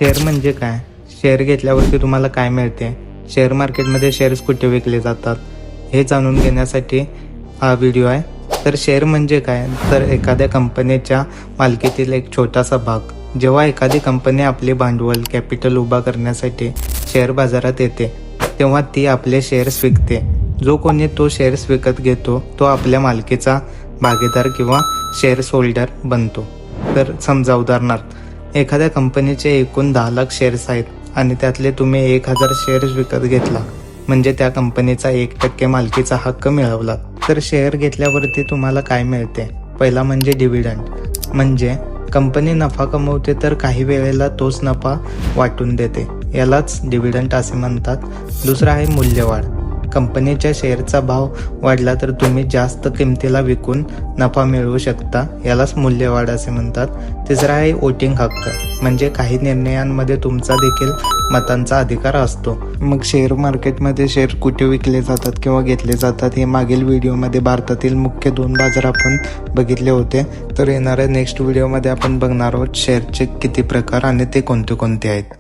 Share म्हणजे काय? Share घेतल्यावरती तुम्हाला काय मिळते? शेअर मार्केटमध्ये शेअर्स कुठे विकले जातात हे जाणून घेण्यासाठी हा व्हिडिओ आहे. तर शेअर म्हणजे काय? तर एखाद्या कंपनीच्या मालकीतील एक छोटासा भाग. जेव्हा एखादी कंपनी आपले भांडवल कॅपिटल उभा करण्यासाठी शेअर बाजारात येते तेव्हा ती आपले शेअर्स विकते. जो कोणी तो शेअर्स विकत घेतो तो आपल्या मालकीचा भागीदार किंवा शेअर्स होल्डर बनतो. तर समजा उदाहरणार्थ एखाद्या कंपनीचे एकूण 10 लाख शेअर्स आहेत आणि त्यातले तुम्ही 1000 शेअर्स विकत घेतला म्हणजे त्या कंपनीचा 1% मालकीचा हक्क मिळवला. तर शेअर घेतल्यावरती तुम्हाला काय मिळते? पहिला म्हणजे डिव्हिडंड, म्हणजे कंपनी नफा कमवते तर काही वेळेला तोच नफा वाटून देते, यालाच डिव्हिडंड असे म्हणतात. दुसरा आहे मूल्यवाढ. कंपनीच्या शेअरचा भाव वाढला तर तुम्ही जास्त किमतीला विकून नफा मिळवू शकता, यालाच मूल्यवाढ असे म्हणतात. तिसरा आहे वोटिंग हक्क, म्हणजे काही निर्णयांमध्ये तुमचा देखील मतांचा अधिकार असतो. मग शेअर मार्केटमध्ये शेअर कुठे विकले जातात किंवा घेतले जातात हे मागील व्हिडिओमध्ये भारतातील मुख्य 2 बाजार आपण बघितले होते. तर येणाऱ्या नेक्स्ट व्हिडिओमध्ये आपण बघणार आहोत शेअरचे किती प्रकार आणि ते कोणते कोणते आहेत.